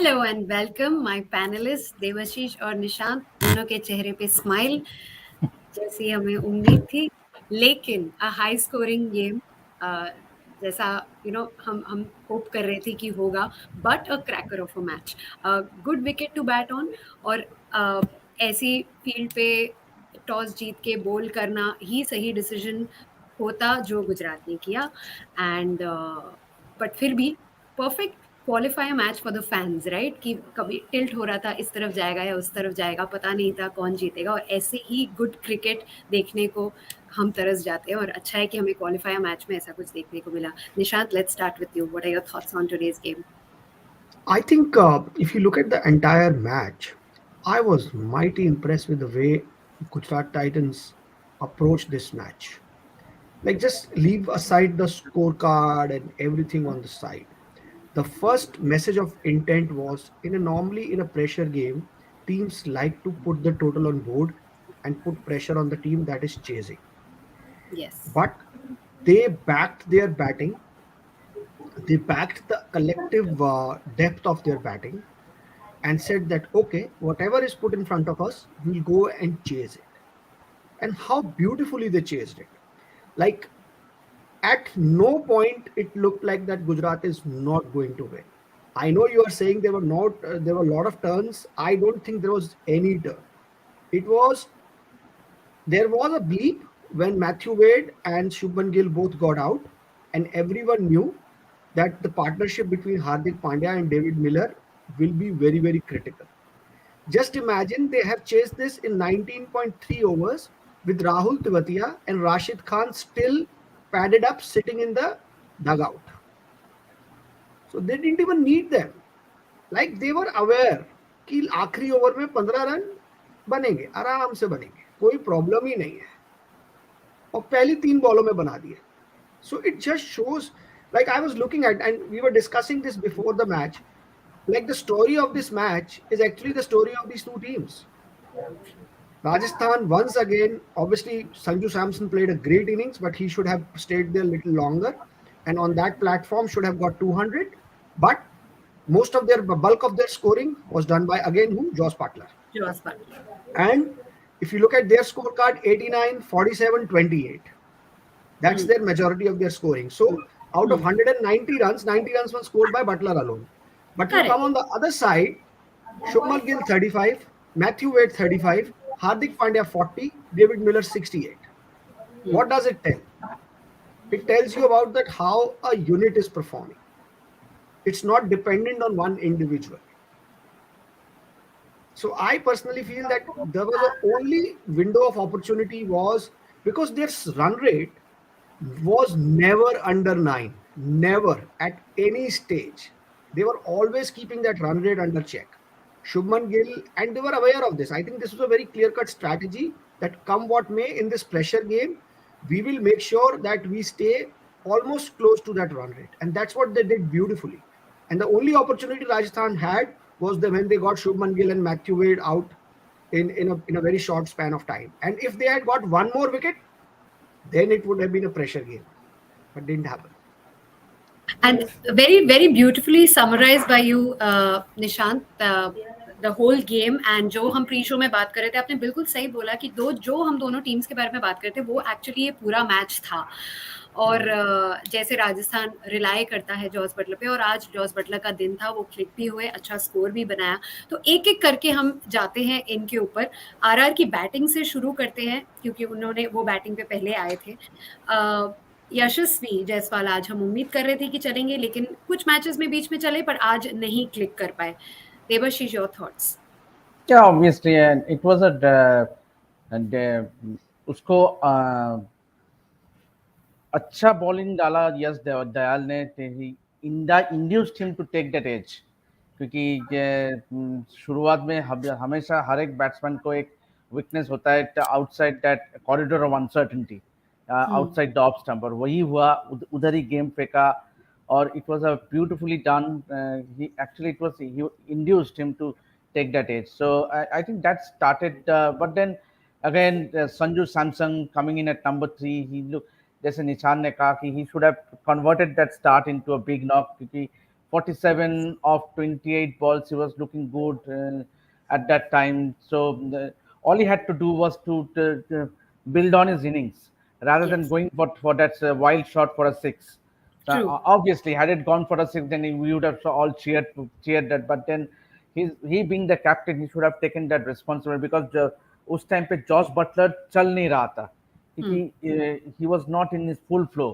Hello and welcome my panelist Devashish और निशांत, दोनों के चेहरे पे स्माइल जैसी हमें उम्मीद थी, लेकिन अ हाई स्कोरिंग गेम जैसा हम होप कर रहे थे कि होगा, but a cracker of a match, good wicket to bat on. और ऐसी फील्ड पे टॉस जीत के बोल करना ही सही डिसीजन होता जो गुजरात ने किया। एंड बट फिर भी perfect qualify match for the fans, right? कि कभी टिल्ट हो रहा था, इस तरफ जाएगा या उस तरफ जाएगा, पता नहीं था कौन जीतेगा, और ऐसे ही गुड क्रिकेट देखने को हम तरस जाते हैं, और अच्छा है कि हमें क्वालिफायर मैच में ऐसा कुछ देखने को मिला। Nishant, let's start with you. What are your thoughts on today's game? I think if you look at the entire match, I was mighty impressed with the way Gujarat Titans approached this match. Like, just leave aside the scorecard and everything on the side. The first message of intent was normally in a pressure game, teams like to put the total on board and put pressure on the team that is chasing. Yes. But they backed their batting, they backed the collective depth of their batting and said that okay, whatever is put in front of us, we'll go and chase it. And how beautifully they chased it. Like, at no point it looked like that Gujarat is not going to win. I know you are saying there were not there were a lot of turns. I don't think there was any turn. It was There was a bleep when Matthew Wade and Shubman Gill both got out, and everyone knew that the partnership between Hardik Pandya and David Miller will be very, very critical. Just imagine they have chased this in 19.3 overs with Rahul Tewatia and Rashid Khan still padded up sitting in the dugout. So they didn't even need them. Like, they were aware कि आखिरी over में 15 run बनेंगे, आराम से बनेंगे, कोई problem ही नहीं है, और पहली 3 बॉलों में बना दिए. So it just shows, like I was looking at, and we were discussing this before the match, like the story of this match is actually the story of these two teams. Rajasthan, once again, obviously, Sanju Samson played a great innings, but he should have stayed there a little longer. And on that platform, should have got 200. But most of their bulk of their scoring was done by, again, who? Josh Butler. Josh Butler. And if you look at their scorecard, 89, 47, 28. That's their majority of their scoring. So out of 190 runs, 90 runs were scored by Butler alone. But you come Correct. on the other side, Shubman Gill 35, Matthew Wade 35, Hardik Pandya 40, David Miller 68. What does it tell? It tells you about that how a unit is performing. It's not dependent on one individual. So I personally feel that there was the only window of opportunity was because their run rate was never under 9, never at any stage. They were always keeping that run rate under check. Shubman Gill, and they were aware of this. I think this was a very clear cut strategy that come what may in this pressure game, we will make sure that we stay almost close to that run rate. And that's what they did beautifully. And the only opportunity Rajasthan had was when they got Shubman Gill and Matthew Wade out in a very short span of time. And if they had got one more wicket, then it would have been a pressure game. But didn't happen. And very, very beautifully summarized by you, Nishant, the whole game. And जो हम pre show में बात कर रहे थे, आपने बिल्कुल सही बोला कि जो हम दोनों टीम्स के बारे में बात कर रहे थे, वो एक्चुअली ये पूरा मैच था. और जैसे राजस्थान रिलाई करता है जॉस बटलर पे, और आज जॉस बटलर का दिन था, वो क्लिक भी हुए, अच्छा स्कोर भी बनाया. तो एक एक करके हम जाते हैं इनके ऊपर. आरआर की बैटिंग से शुरू करते हैं, क्योंकि उन्होंने वो बैटिंग पे पहले आए थे. यशस्वी जायसवाल आज हम उम्मीद कर रहे थे कि चलेंगे, लेकिन कुछ मैचेस में बीच में चले, पर आज नहीं क्लिक कर पाए. Devashish, your thoughts? Yeah, obviously, and it was and उसको अच्छा बॉलिंग डाला यस दयाल ने. Induced him to take that edge, क्योंकि शुरुआत में हमेशा हर एक बैट्समैन को एक वीकनेस होता है outside that corridor of uncertainty, outside the off stump, और वही हुआ. उधर ही गेम फेंका, और it was a beautifully done. Actually it was he induced him to take that edge. So I think that started, but then again Sanju Samson coming in at number 3, he looked, जैसे निशान ने कहा कि he should have converted that start into a big knock, क्योंकि 47 of 28 balls. He was looking good at that time. So all he had to do was to build on his innings rather than Yes. going for that wild shot for a six. So True. obviously, had it gone for a six, then we would have all cheered that. But then he being the captain, he should have taken that responsibility because उस time पे Jos Buttler चल नहीं रहा था Hmm. क्योंकि he was not in his full flow.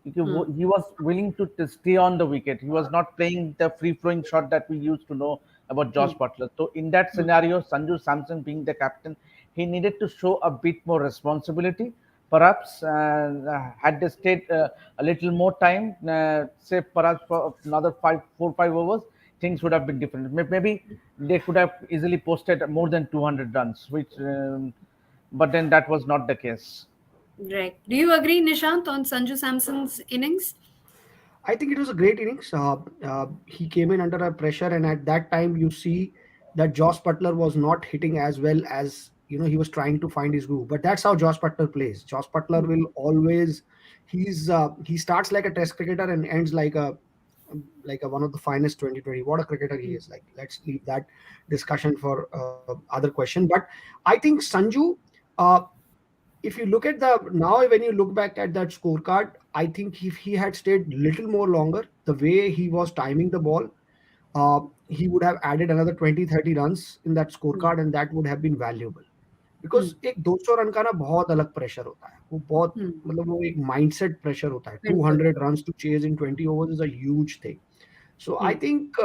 Hmm. He was willing to stay on the wicket. He was not playing the free flowing shot that we used to know about Hmm. Josh Butler. So in that Hmm. scenario, Sanju Samson being the captain, he needed to show a bit more responsibility. Perhaps had they stayed a little more time, say perhaps for another 4 5 overs, things would have been different. Maybe they could have easily posted more than 200 runs, which but then that was not the case. Right. Do you agree, Nishant, on Sanju Samson's innings? I think it was a great innings. He came in under a pressure, and at that time, you see that Josh Butler was not hitting as well as he was trying to find his groove. But that's how Josh Butler plays. Josh Butler Hmm. will always he starts like a Test cricketer and ends like a one of the finest 2020. What a cricketer he Hmm. is! Like, let's leave that discussion for other question. But I think Sanju. Uh, if you look at the now when you look back at that scorecard, I think if he had stayed little more longer, the way he was timing the ball, he would have added another 20-30 runs in that Hmm. scorecard, and that would have been valuable. Hmm. Because एक 200 run का ना बहुत अलग pressure होता है, वो बहुत Hmm. मतलब वो एक माइंडसेट प्रेशर होता है. बिल्कुल. 200 runs to chase in 20 overs is a huge thing. So I Hmm. think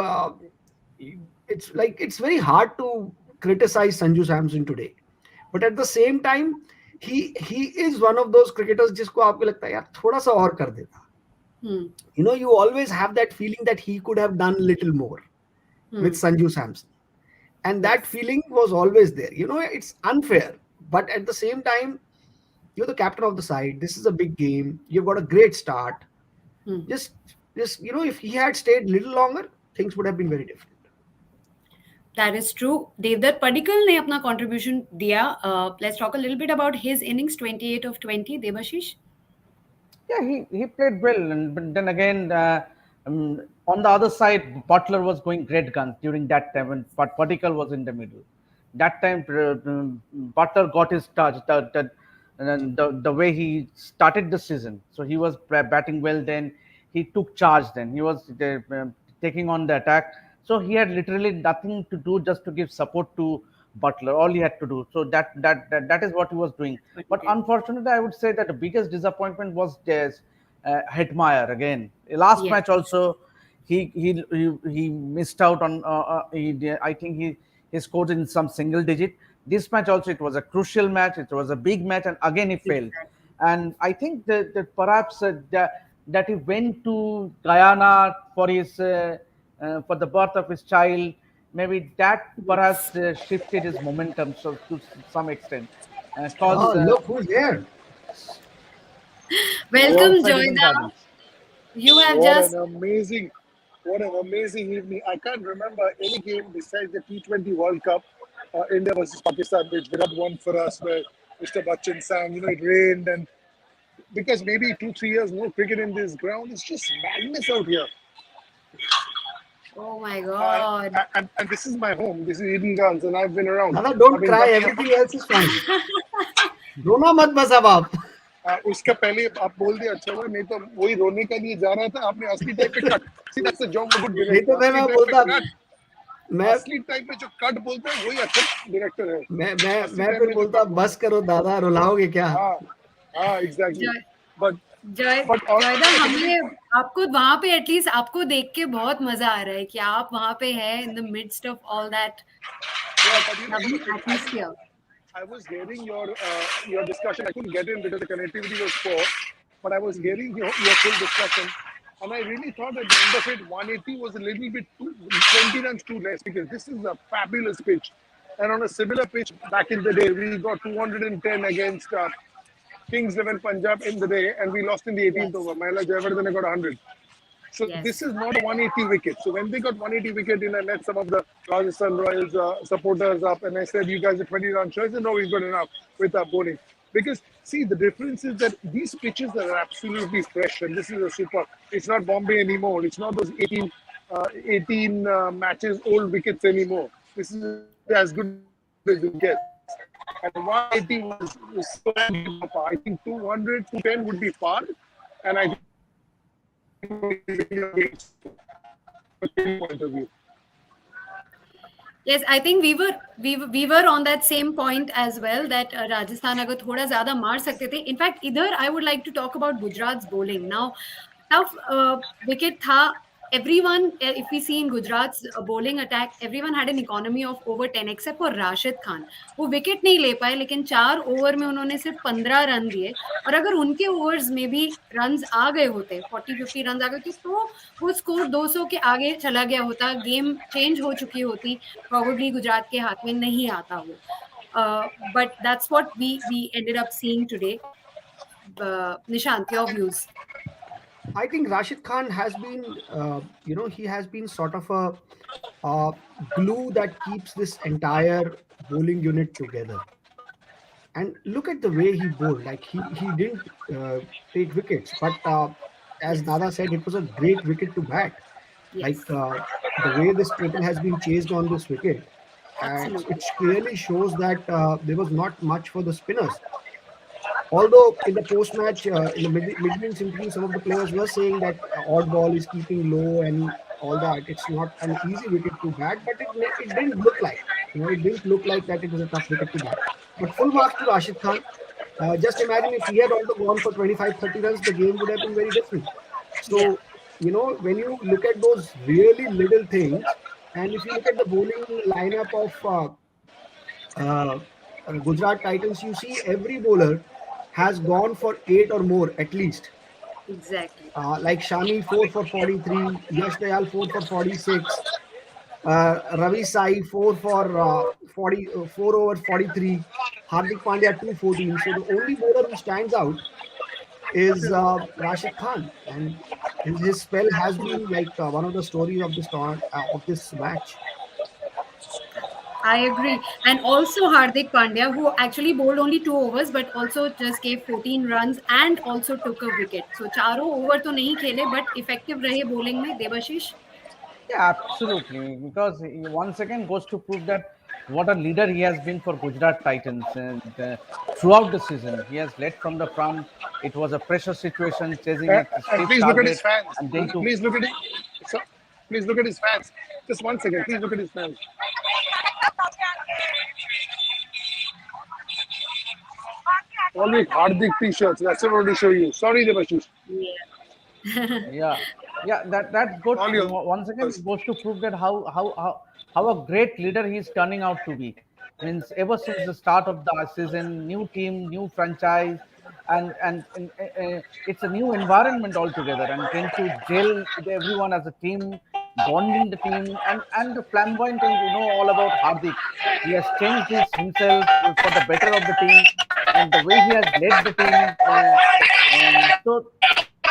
it's very hard to criticize Sanju Samson today, but at the same time he is one of those cricketers जिसको आपको लगता है यार थोड़ा सा और कर देता. Hmm. You always have that feeling that he could have done little more with Hmm. Sanju Samson, and that Yes. feeling was always there. It's unfair, but at the same time, you're the captain of the side. This is a big game. You've got a great start. Hmm. Just if he had stayed little longer, things would have been very different. That is true. Devdutt Padikkal ने अपना contribution दिया. Let's talk a little bit about his innings, 28 of 20. Devashish. Yeah, he played well, and but then again, on the other side, Butler was going great guns during that time, and Particle was in the middle. That time, Butler got his touch. The way he started the season, so he was batting well. Then he took charge. Then he was taking on the attack. So he had literally nothing to do just to give support to Butler. All he had to do. So that is what he was doing. What he But did. unfortunately, I would say that the biggest disappointment was there's Hetmeyer again. Last Yes. match also, he missed out on. I think he scored in some single digit. This match also, it was a crucial match. It was a big match, and again he failed. Exactly. And I think that perhaps that he went to Guyana for the birth of his child. Maybe that perhaps Yes. shifted his momentum so to some extent. Because Oh, look who's here. What Welcome, outside Eden Joyda. Gardens. You have what just. an amazing what an amazing evening. I can't remember any game besides the T20 World Cup, India versus Pakistan, which Virat won for us, where Mr. Bachchan sang, it rained, and because maybe 2 3 years no cricket in this ground, it's just madness out here. Oh my Uh, God. and this is my home. This is Eden Gardens, and I've been around. Dada, I've don't been cry. coming here. Everything else is fine. रोना मत बस अब आप. उसका पहले आप बोल दिया अच्छा हुआ नहीं तो वही रोने के लिए जा रहा था आपने असली टाइप पे cut see that's the job of good नहीं डायरेक्टर तो मैं असली मैं टाइप पे बोलता कट मैं असली टाइम पे जो कट बोलते हैं वही अच्छा डायरेक्टर है मैं मैं असली मैं टाइम फिर पे जो बोलता कट बोलते बस करो दादा, रुलाओगे क्या. हैं हाँ हाँ एग्जैक्टली Joy, बट Joy, और Joyda, अच्छा कमिंग हमें आपको वहां पे एटलीस्ट आपको देख के बहुत मजा आ रहा है कि आप वहां पे हैं in the midst of all that yeah that but lovely I was atmosphere. I was hearing your discussion. I couldn't get in because the connectivity was poor, but I was hearing your full discussion, and I really thought at the end of it, 180 was a little bit 20 runs too less because this is a fabulous pitch, and on a similar pitch back in the day, we got 210 against Kings 11 Punjab in the day, and we lost in the 18th Yes. over. Mahela Jayawardene got 100. So this Yes. is not a 180 wicket. So when they got 180 wicket in, I met some of the Rajasthan Royals supporters up, and I said, "You guys are 20 runs short." I said, "No, we've got enough with our bowling." Because see, the difference is that these pitches are absolutely fresh, and this is a super. It's not Bombay anymore. It's not those 18 18 matches old wickets anymore. This is as good as it gets. And 180 was so unbeatable par. I think 200, 210 would be par. And I think nobody is winning your games from a trading point of view. Yes, I think we were on that same point as well that Rajasthan अगर थोड़ा ज़्यादा मार सकते थे. In fact, इधर I would like to talk about Gujarat's bowling. Now, tough wicket था. Everyone, if we see in Gujarat's bowling attack, everyone had an economy of over 10 except for Rashid Khan. वो wicket नहीं ले पाए लेकिन 4 over में उन्होंने सिर्फ 15 run दिए और अगर उनके ओवर्स में भी रन्स आ गए होते 40-50 रन आ गए होते तो वो स्कोर 200 के आगे चला गया होता गेम चेंज हो चुकी होती probably गुजरात के हाथ में नहीं आता वो but that's what we ended up seeing today. Nishant, your views? I think Rashid Khan has been, he has been sort of a glue that keeps this entire bowling unit together. And look at the way he bowled. Like he didn't take wickets, but as Yes, Dada said, it was a great wicket to bat. Like yes, the way this total has been chased on this wicket, it absolutely. clearly shows that there was not much for the spinners. Although in the post-match, in the mid-innings interview, some of the players were saying that odd ball is keeping low and all that. It's not an easy wicket to bat, but it didn't look like, it didn't look like that it was a tough wicket to bat. But full marks to Rashid Khan. Just imagine if he had also gone for 25, 30 runs, the game would have been very different. Yeah, So, when you look at those really little things, and if you look at the bowling lineup of uh, Gujarat Titans, you see every bowler has gone for 8 or more at least. exactly. Like Shami 4 for 43, Yash Dayal 4 for 46, Ravi Sai 4 over 43, Hardik Pandya 214. So the only bowler who stands out is Rashid Khan, and his spell has been like one of the stories of of this match. I agree. And also Hardik Pandya, who actually bowled only 2 overs, but also just gave 14 runs and also took a wicket. So चारों over तो नहीं खेले, but effective रहे bowling में Debashish. Yeah, absolutely. Because he once again goes to prove that what a leader he has been for Gujarat Titans, and throughout the season he has led from the front. It was a pressure situation, chasing a And stiff please look at his target, fans. and then to Please look at it. So, please look at his fans. Just 1 second. Please look at his fans. All with Hardik t-shirts. That's what I want to show you. Sorry, Devashish. Yeah. yeah, yeah, that good. All yours. Once again goes to prove that how a great leader he is turning out to be. Means ever since the start of the season, new team, new franchise, and it's a new environment altogether, and trying to gel with everyone as a team, bonding the team, and the flamboyant thing we know all about Hardik. He has changed his himself for the better of the team, and the way he has led the team. So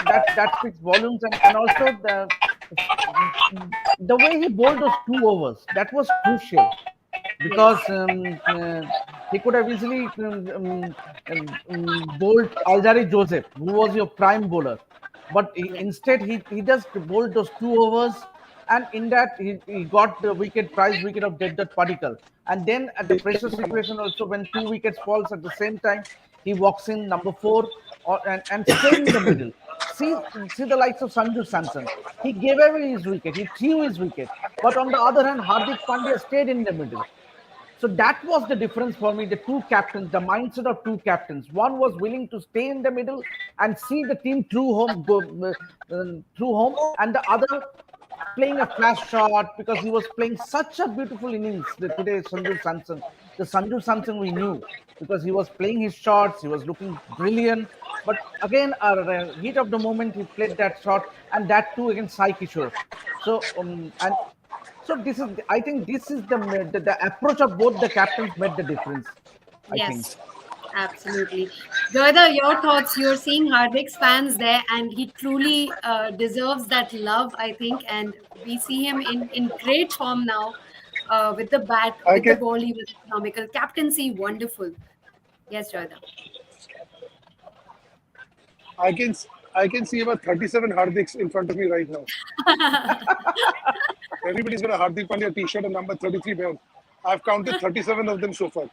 that speaks volumes, and also the way he bowled those 2 overs, that was crucial, because Yes, he could have easily bowled Aljari Joseph, who was your prime bowler, but yes, instead he just bowled those 2 overs, and in that he got the wicket, prize wicket of Devdutt Padikkal, and then at the pressure situation also, when 2 wickets falls at the same time, he walks in number 4, and stay in the middle. See the likes of Sanju Samson. He gave away his wicket. He threw his wicket. But on the other hand, Hardik Pandya stayed in the middle. So that was the difference for me. The two captains, the mindset of two captains. One was willing to stay in the middle and see the team through home, through home, and the other playing a flash shot, because he was playing such a beautiful innings today. Sanju Samson, the Sanju Samson we knew, because he was playing his shots, he was looking brilliant. But again, heat of the moment, he played that shot, and that too against Sai Kishore. So and so this is, I think, this is the approach of both the captains made the difference, I think. yes, absolutely. Joyda, your thoughts? You're seeing Hardik's fans there, and he truly deserves that love, I think. And we see him in great form now, with the bat, I with the can ball. He was economical. Captaincy, wonderful. Yes, Joyda. I can I can see about 37 Hardiks in front of me right now. Everybody's got a Hardik Pandya T-shirt and number 33 behind. I've counted 37 of them so far.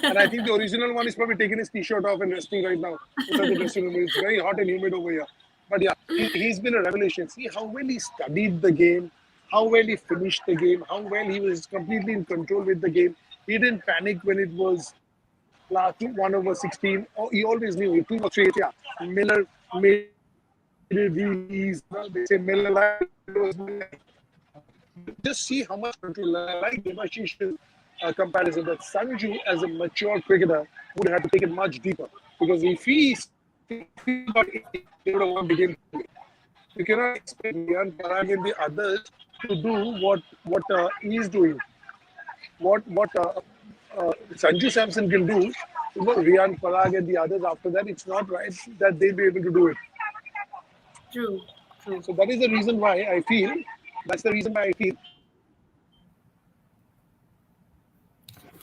And I think the original one is probably taking his T-shirt off and resting right now inside the dressing room. It's very hot and humid over here. But yeah, he's been a revelation. See how well he studied the game, how well he finished the game, how well he was completely in control with the game. He didn't panic when it was last 1/16. Oh, he always knew. He 2 or 3. Yeah, Miller made it really easy. They say Miller lied. It was Miller. Just see how much control. I like Devashish's comparison that Sanju, as a mature cricketer, would have to take it much deeper. Because if he got 80, they would have won the game. You cannot expect Riyan Parag and the others to do what he is doing. What Sanju Samson can do. Riyan Parag and the others after that, it's not right that they'll be able to do it. True, true. So that is the reason why I feel. That's the reason why I feel.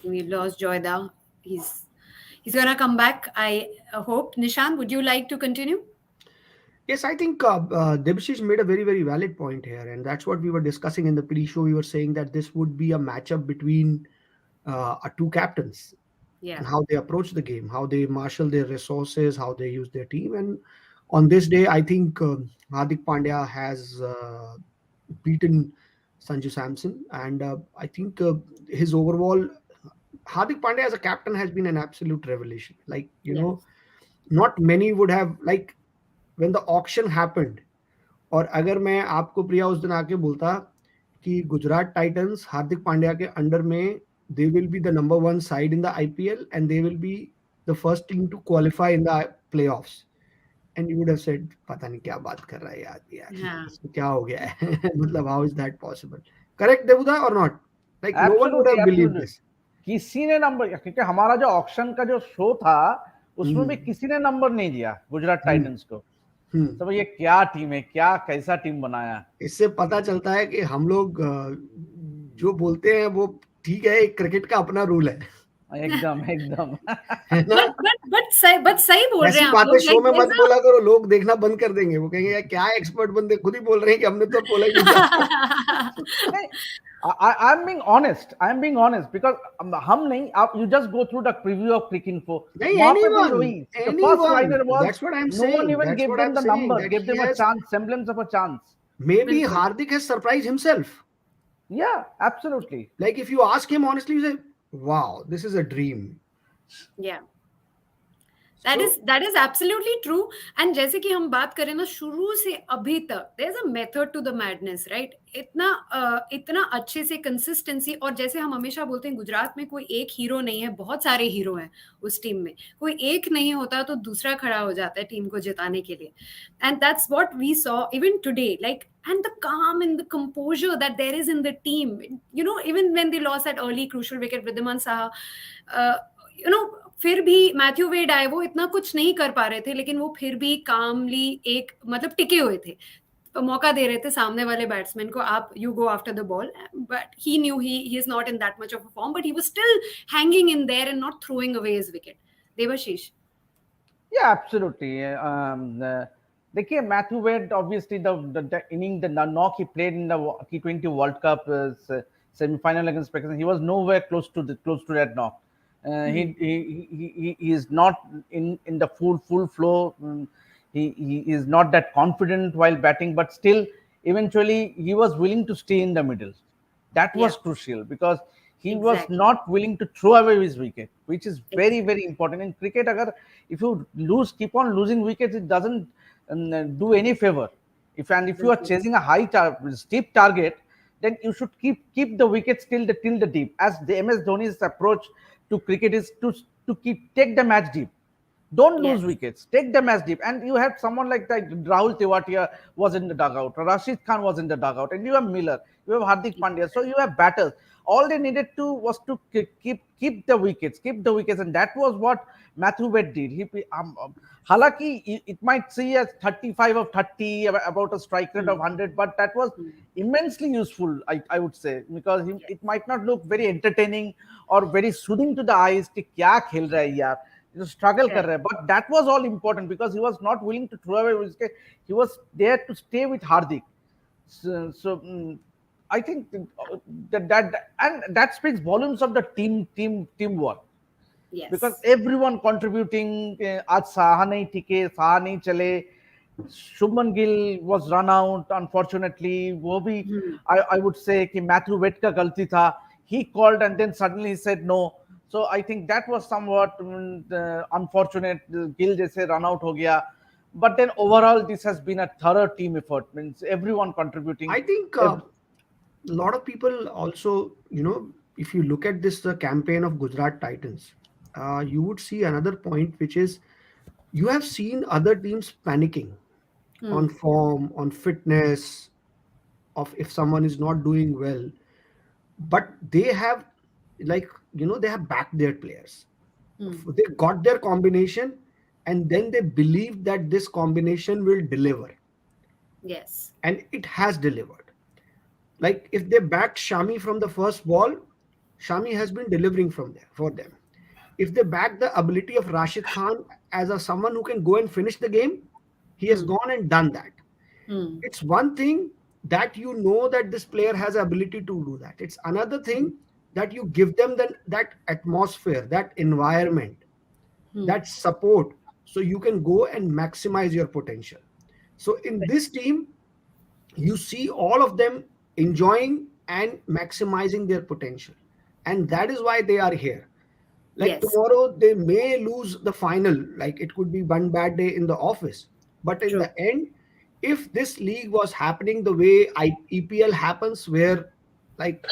We lost Joyda. He's gonna come back. I hope. Nishant, would you like to continue? Yes, I think Debashish made a very, very valid point here, and that's what we were discussing in the pre-show. We were saying that this would be a matchup between two captains Yeah. and how they approach the game, how they marshal their resources, how they use their team. And on this day, I think Hardik Pandya has beaten Sanju Samson, and I think his overall Hardik Pandya as a captain has been an absolute revelation. Like Yes. not many would have like when the auction happened. और अगर मैं आपको प्रिया उस दिन आके बोलता कि Gujarat Titans Hardik Pandya के अंडर में they will be the number one side in the IPL and they will be the first team to qualify in the playoffs. And you would have said, पता नहीं क्या बात कर रहा है यार यार हाँ. इसको क्या हो गया है मतलब how is that possible? Correct Devuda or not? Like no one would absolutely have believed absolutely this. किसी ने नंबर, क्योंकि हमारा जो ऑक्शन का जो शो था उसमें भी किसी ने नंबर नहीं दिया गुजरात टाइटंस को। तो ये क्या टीम है, क्या कैसा टीम बनाया। इससे पता चलता है कि हम लोग जो बोलते हैं वो ठीक है, एक क्रिकेट का अपना रूल है एकदम एकदम है ना। बट सही बोल रहे ऐसी हैं आप बातें लोग, शो में like, मत बोला करो, लोग देखना बंद कर देंगे, वो कहेंगे यार क्या एक्सपर्ट बंदे खुद ही बोल रहे हैं कि हमने तो बोला ही नहीं था। I'm being honest. I'm being honest because हम नहीं, आप you just go through the preview of Cricinfo. नहीं, वहाँ पे भी anyone, वही. The first anyone. liner was That's what I'm no one saying. even That's gave what them I'm the saying. number, That gave them he a has, chance, semblance of a chance. maybe बिल्कुल. Hardik has surprised himself. Yeah, absolutely. Like if you ask him honestly, you say, "Wow, this is a dream." Yeah. That is absolutely true. And जैसे कि हम बात करें ना, शुरू से अभी तक there's a method to the madness, right? इतना अच्छे से कंसिस्टेंसी, और जैसे हम हमेशा बोलते हैं गुजरात में कोई एक हीरो नहीं है, बहुत सारे हीरो हैं उस टीम में, कोई एक नहीं होता तो दूसरा खड़ा हो जाता है टीम को जिताने के लिए. And that's what we saw even today, like, and the calm and the composure that there is in the team, even when they lost that early crucial wicket, Vridhiman Saha, फिर भी Matthew Wade आए, वो इतना कुछ नहीं कर पा रहे थे, लेकिन वो फिर भी कामली एक मतलब टिके हुए थे, मौका दे रहे थे सामने वाले बैट्समैन को, आप you go after the ball, but he knew he is not in that much of a form, but he was still hanging in there and not throwing away his wicket. Devashish. Yeah, absolutely. देखिए Matthew Wade, obviously the inning, the knock he played in the T20 World Cup semi-final against Pakistan, he was nowhere close to that knock. He is not in the full flow. He is not that confident while batting, but still eventually he was willing to stay in the middle. That was crucial because he was not willing to throw away his wicket, which is very very important in cricket. Agar if you keep on losing wickets, it doesn't do any favor. If you are chasing a steep target, then you should keep the wickets till the deep. As the MS Dhoni's approach to cricket is to take the match deep. Don't lose wickets. Take the match deep. And you have someone like that. Rahul Tewatia was in the dugout. Rashid Khan was in the dugout. And you have Miller. You have Hardik Pandya. So you have batters. All they needed to was to keep the wickets. And that was what Matthew Wade did. Halaki, it might see as 35 of 30, about a strike rate of 100, but that was immensely useful, I would say, because it might not look very entertaining or very soothing to the eyes. कि क्या खेल रहा है यार, struggle कर Correct. रहा है, but that was all important because he was not willing to throw away wicket. He was there to stay with Hardik. So I think that and that speaks volumes of the teamwork because Yes. everyone contributing. आज साहा नहीं टिके, साहा नहीं चले, Shubman Gill was run out unfortunately. वो भी Hmm. I would say कि Matthew wait का गलती था. He called and then suddenly he said no. So I think that was somewhat unfortunate. Gill जैसे run out हो गया. But then overall this has been a thorough team effort. Means everyone contributing. I think Ev- a lot of people also, if you look at this, the campaign of Gujarat Titans, you would see another point, which is you have seen other teams panicking on Hmm. form, on fitness, of if someone is not doing well, but they have, like, they have backed their players. Hmm. They got their combination, and then they believe that this combination will deliver, Yes. and it has delivered. Like if they backed Shami from the first ball, Shami has been delivering from there for them. If they back the ability of Rashid Khan as a someone who can go and finish the game, he has Hmm. gone and done that. Hmm. It's one thing that that this player has ability to do that. It's another thing that you give them that atmosphere, that environment, Hmm. that support, so you can go and maximize your potential. So in this team, you see all of them enjoying and maximizing their potential, and that is why they are here. Like Yes. tomorrow they may lose the final, like it could be one bad day in the office, but in True. the end, if this league was happening the way EPL happens, where, like,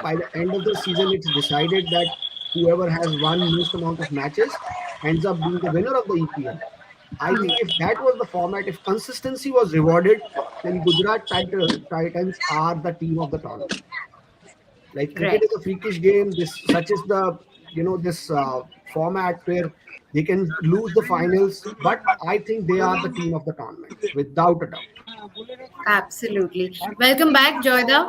by the end of the season it's decided that whoever has won most amount of matches ends up being the winner of the EPL. I Hmm. think if that was the format, if consistency was rewarded, then Titans are the team of the tournament. Like cricket Right. is a freakish game. This such is the this format where they can lose the finals, but I think they are the team of the tournament without a doubt. Absolutely. Welcome back, Joyda.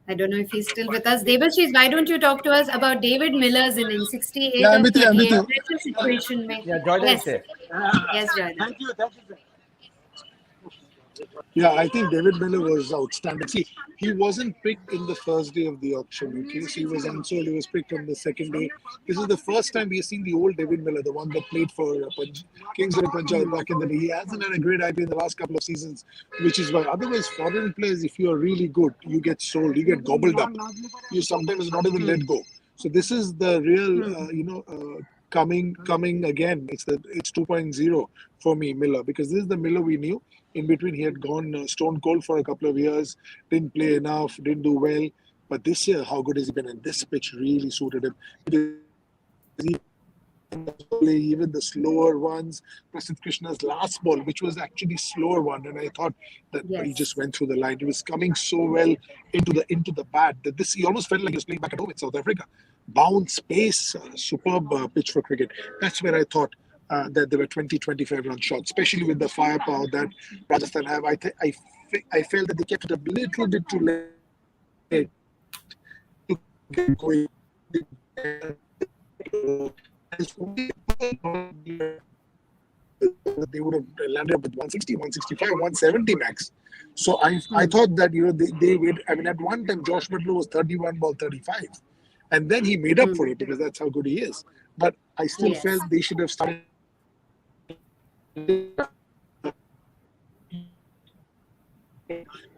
I don't know if he's still with us. Devashish, why don't you talk to us about David Miller's innings, 68 Yeah, I'm और with you. I'm with 38 you. pressure situation में. yeah, Jordan is Yes. there. Yes, Joyda. Yeah, I think David Miller was outstanding. See, he wasn't picked in the first day of the auction, okay? So he was unsold, he was picked on the second day. This is the first time we are seeing the old David Miller, the one that played for Kings of Punjab back in the day. He hasn't had a great IPL in the last couple of seasons, which is why otherwise foreign players, if you are really good, you get sold, you get gobbled up. You sometimes not even Hmm. let go. So this is the real, Hmm. coming again. It's 2.0 for me, Miller, because this is the Miller we knew. In between, he had gone stone cold for a couple of years, didn't play enough, didn't do well. But this year, how good has he been? And this pitch really suited him because even the slower ones, Prasidh Krishna's last ball, which was actually slower one, and I thought that he just Yes. went through the line. He was coming so well into the bat that this he almost felt like he was playing back at home in South Africa. Bounce, pace, superb pitch for cricket. That's where I thought that there were 20-25 run shots, especially with the firepower that Rajasthan have. I felt that they kept it a little bit too late to get going. They would have landed up with 160, 165, 170 max. So I Hmm. thought that they would. I mean, at one time Josh Butler was 31 ball 35, and then he made up Hmm. for it because that's how good he is. But I still Yes. felt they should have started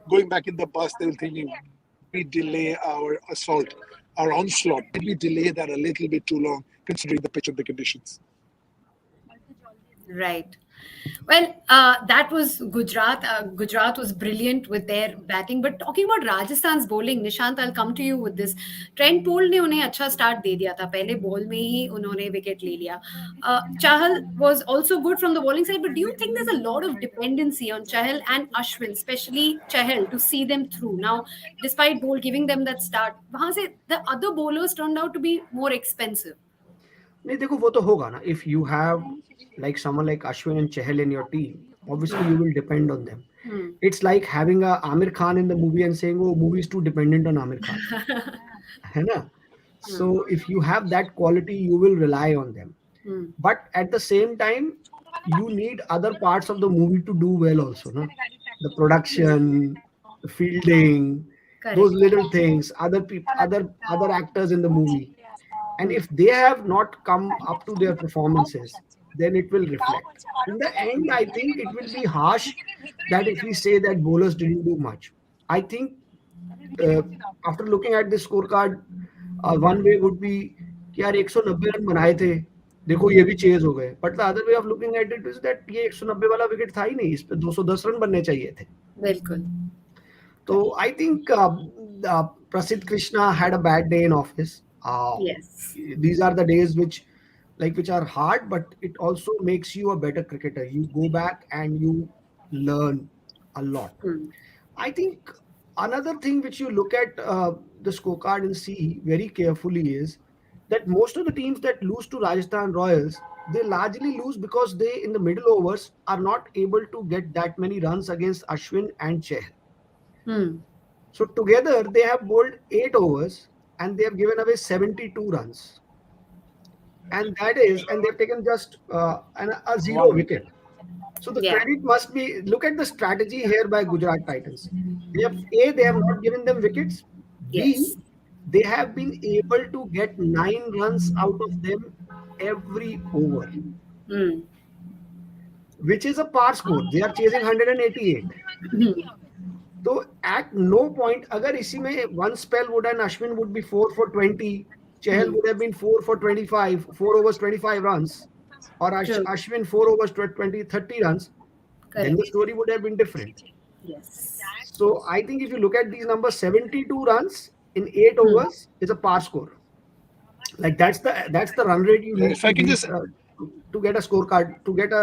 going back in the past. They were thinking we delay our assault, our onslaught. Did we delay that a little bit too long, considering the pitch and the conditions? Right. Well, that was Gujarat. Gujarat was brilliant with their batting. But talking about Rajasthan's bowling, Nishant, I'll come to you with this. Trent पोल ने उन्हें अच्छा start दे दिया था. पहले ball में ही उन्होंने wicket ले लिया. Chahal was also good from the bowling side, but do you think there's a lot of dependency on Chahal and Ashwin, especially Chahal, to see them through? Now, despite Bol giving them that start, वहाँ से the other bowlers turned out to be more expensive. नहीं देखो वो तो होगा ना. If you have like someone like Ashwin and Chahal in your team, obviously you will depend on them. Hmm. It's like having a Amir Khan in the movie and saying, "Oh, movie is too dependent on Amir Khan," है ना? So if you have that quality, you will rely on them. Hmm. But at the same time, you need other parts of the movie to do well also, no? The production, the fielding, those Correct. little things, other people, other actors in the movie. And Hmm. if they have not come up to their performances, then it will reflect. In the end, I think it will be harsh that if we say that bowlers didn't do much. I think uh, after looking at this scorecard, one way would be कि यार 190 run बनाए थे, देखो ये भी chase हो गए, but the other way of looking at it is that ये 190 वाला विकेट था ही नहीं, इस पे 210 रन बनने चाहिए थे. बिल्कुल. So I think Prasidh Krishna had a bad day in office. Yes. These are the days which are hard, but it also makes you a better cricketer. You go back and you learn a lot. Hmm. I think another thing which you look at the scorecard and see very carefully is that most of the teams that lose to Rajasthan Royals, they largely lose because they, in the middle overs, are not able to get that many runs against Ashwin and Chehal. Hmm. So together they have bowled 8 overs and they have given away 72 runs. And they've taken just a zero One wicket. wicket. So the Yeah. credit must be, look at the strategy here by Gujarat Titans. They have not given them wickets. B, Yes. they have been able to get 9 runs out of them every over, Hmm. which is a par score. They are chasing 188. Hmm. So at no point, agar isi mein one spell would and Ashwin would be 4 for 20, Chahal Hmm. would have been 4 for 25, 4 overs 25 runs, or True. Ashwin 4 overs 20, 30 runs, then the Correct. story would have been different. Yes. So I think if you look at these numbers, 72 runs in 8 Hmm. overs is a par score. Like that's the run rate you need If to I can beat just to get a scorecard, to get a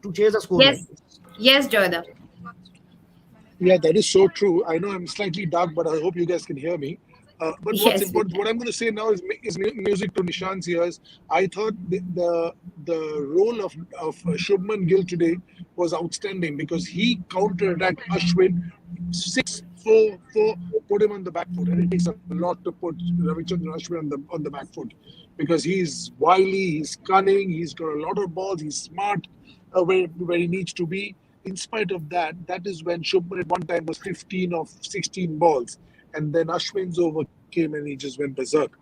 to chase a score like Yes. this. Yes, Joyda. Yeah, that is so true. I know I'm slightly dark, but I hope you guys can hear me. But what's Yes, we important, can. what I'm going to say now is music to Nishan's ears. I thought the role of Shubman Gill today was outstanding because he counter-attacked Ashwin 6-4-4, put him on the back foot, and it takes a lot to put Ravichandran Ashwin on the back foot because he's wily, he's cunning, he's got a lot of balls, he's smart where he needs to be. In spite of that, that is when Shubman at one time was 15 of 16 balls, and then Ashwin's over came and he just went berserk,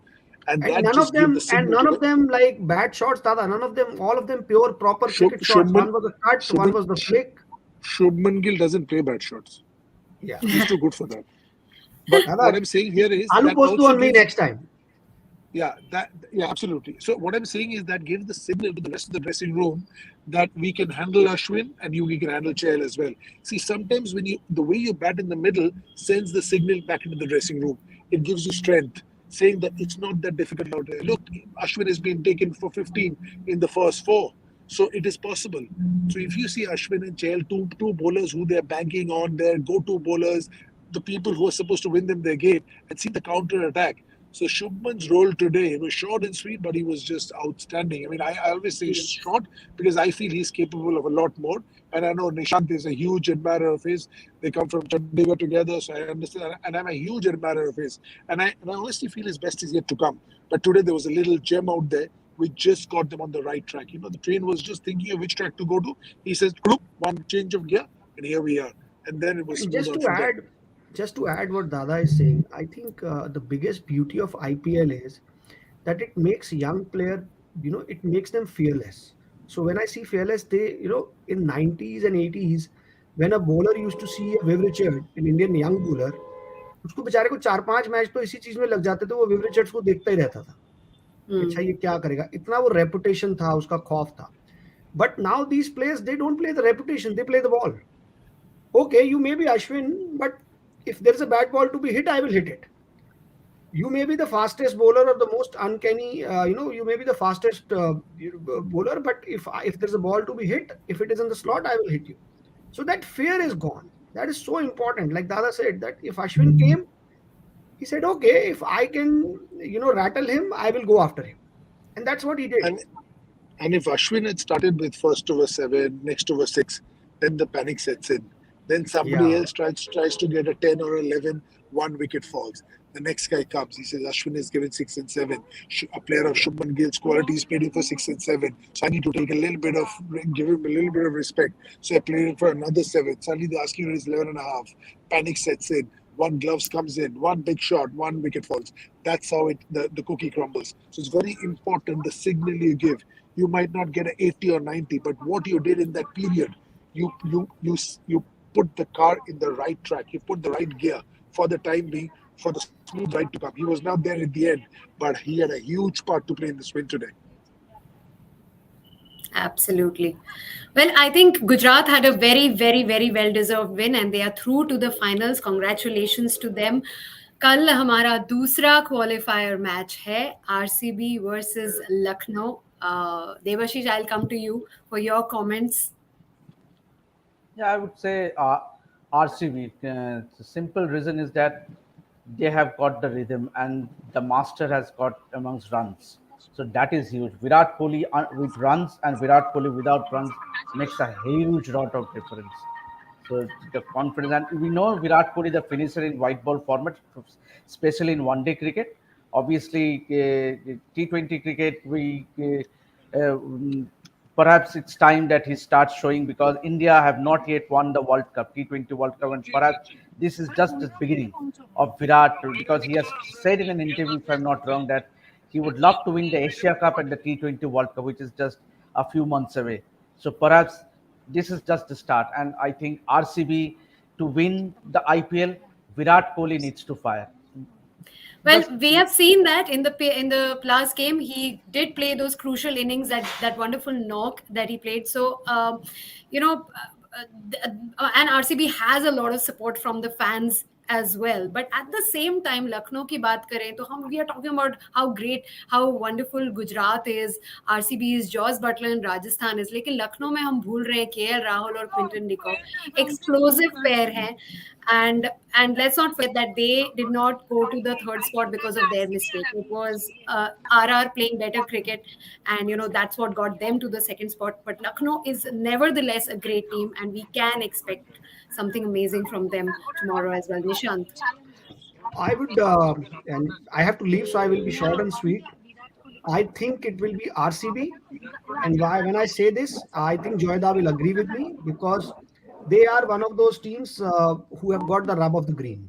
and that And just gave the signal to none them. of them like bad shots, Tata. None of them, all of them pure proper cricket shots. Shubman One was a cut, one Shubman was the flick. Shubman Gill doesn't play bad shots. Yeah. He's too good for that. But what Tata, I'm saying here is Alu that postu also on me gives. next time. Yeah, absolutely. So what I'm saying is that gives the signal to the rest of the dressing room that we can handle Ashwin and we can handle Chahal as well. See, sometimes when the way you bat in the middle sends the signal back into the dressing room. It gives you strength, saying that it's not that difficult out there. Look, Ashwin has been taken for 15 in the first four. So it is possible. So if you see Ashwin and Chahal, two bowlers who they're banking on, their go-to bowlers, the people who are supposed to win them their game, and see the counter attack. So Shubman's role today, it was short and sweet, but he was just outstanding. I mean, I always say Yes. short because I feel he's capable of a lot more. And I know Nishant is a huge admirer of his. They come from Chandigarh together, so I understand. And I'm a huge admirer of his. And I honestly feel his best is yet to come. But today there was a little gem out there which just got them on the right track. The train was just thinking of which track to go to. He says, "Kloop, one change of gear, and here we are." And then it was And smooth out from there. just to add what Dada is saying, I think the biggest beauty of IPL is that it makes young player, it makes them fearless. So when I see fearless, in 90s and 80s, when a bowler used to see a Viv Richard, an Indian young bowler, उसको बेचारे को 4-5 match तो इसी चीज में लग जाते थे, वो विव रिचर्ड्स को देखता ही रहता था कि अच्छा Hmm. ये क्या करेगा, इतना वो रेपुटेशन था, उसका खौफ था. But now these players they don't play the reputation, they play the ball. Okay, you may be Ashwin, but if there is a bad ball to be hit, I will hit it. You may be the fastest bowler or the most uncanny, you may be the fastest bowler, but if there's a ball to be hit, if it is in the slot, I will hit you. So that fear is gone. That is so important. Like Dada said, that if Ashwin came, he said, okay, if I can, rattle him, I will go after him. And that's what he did. And if Ashwin had started with first over seven, next over six, then the panic sets in. Then somebody Yeah. else tries to get a 10 or 11, one wicket falls. The next guy comes. He says Ashwin is given 6 and 7. A player of Shubman Gill's quality is paid him for 6 and 7. So I need to take a little bit of give him a little bit of respect. So I played him for another 7. Suddenly the asking rate is 11.5. Panic sets in. One gloves comes in. One big shot. One wicket falls. That's how the cookie crumbles. So it's very important the signal you give. You might not get an 80 or 90, but what you did in that period, you put the car in the right track. You put the right gear for the time being for the smooth ride to come. He was not there at the end, but he had a huge part to play in this win today. Absolutely. Well, I think Gujarat had a very, very, very well deserved win and they are through to the finals. Congratulations to them. कल हमारा दूसरा qualifier match है RCB versus Lucknow. Devashish, I'll come to you for your comments. Yeah, I would say RCB. The simple reason is that they have got the rhythm and the master has got amongst runs. So that is huge. Virat Kohli with runs and Virat Kohli without runs makes a huge lot of difference. So the confidence, and we know Virat Kohli, the finisher in white ball format, especially in one-day cricket. Obviously, T20 cricket, perhaps it's time that he starts showing because India have not yet won the World Cup, T20 World Cup, and perhaps this is just the beginning of Virat because he has said in an interview, if I'm not wrong, that he would love to win the Asia Cup and the T20 World Cup, which is just a few months away. So perhaps this is just the start. And I think RCB to win the IPL, Virat Kohli needs to fire. Well, Just we have seen that in the last game, he did play those crucial innings, that wonderful knock that he played. So, you know, and RCB has a lot of support from the fans as well. But at the same time, Lucknow की बात करें तो we are talking about how great, how wonderful Gujarat is, RCB is, Joss Butler in Rajasthan is. लेकिन लखनऊ में हम भूल रहे हैं KL Rahul और Quinton de Kock, explosive pair हैं. And let's not forget that they did not go to the third spot because of their mistake. It was RR playing better cricket, and that's what got them to the second spot. But Lucknow is nevertheless a great team, and we can expect something amazing from them tomorrow as well. Nishant. I would, and I have to leave, so I will be short and sweet. I think it will be RCB. And why, when I say this, I think Joyda will agree with me because they are one of those teams who have got the rub of the green.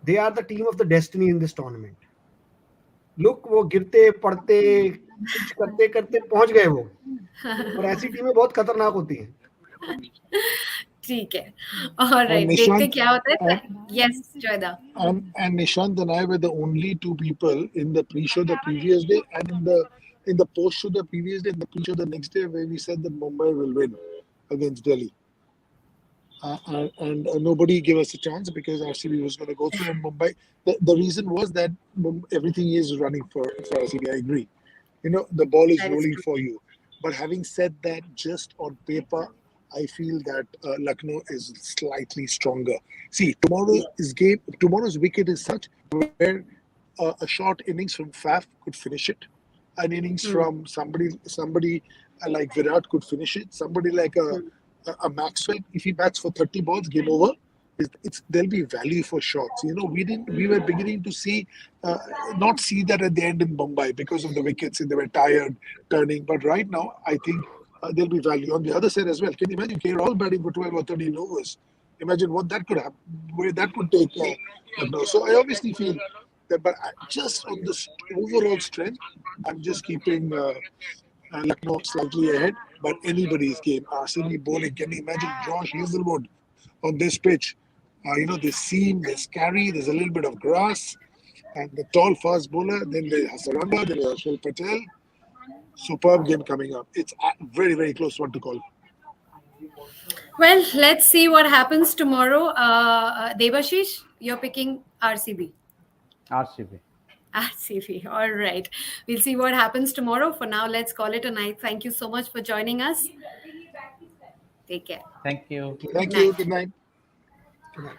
They are the team of the destiny in this tournament. Look, वो गिरते पड़ते कुछ करते करते पहुंच गए वो. और ऐसी टीमें बहुत खतरनाक होती हैं. ठीक है. All And right. देखते Nishant क्या होता है. and Yes, Joyda. and Nishant and I were the only two people in the pre-show the previous day and in the post-show the previous day and the pre-show the next day where we said that Mumbai will win against Delhi. And nobody gave us a chance because RCB was going to go through and Mumbai. The reason was that everything is running for RCB. I agree. The ball is That is rolling true. for you. But having said that, just on paper, I feel that Lucknow is slightly stronger. See, tomorrow's wicket is such where a short innings from Faf could finish it. An innings Hmm. from somebody like Virat could finish it. Somebody like a Maxwell, if he bats for 30 balls, game over. There'll be value for shots. We were beginning to not see that at the end in Mumbai because of the wickets and they were tired turning. But right now, I think there'll be value on the other side as well. Can you imagine KL batting for 12 or 13 overs? Imagine what that could happen, where that could take. So I obviously feel that, but just on the overall strength, I'm just keeping Lucknow slightly ahead. But anybody's game. RCB bowling. Can you imagine Josh Hazelwood on this pitch? There's seam, there's carry, there's a little bit of grass, and the tall fast bowler. Then there's Hasaranga, then there's Ashwin Patel. Superb game coming up. It's a very, very close one to call. Well, let's see what happens tomorrow. Devashish, you're picking RCB. RCB. RCB. All right. We'll see what happens tomorrow. For now, let's call it a night. Thank you so much for joining us. Take care. Thank you. Okay. Thank Good you. night. Good night. Good night.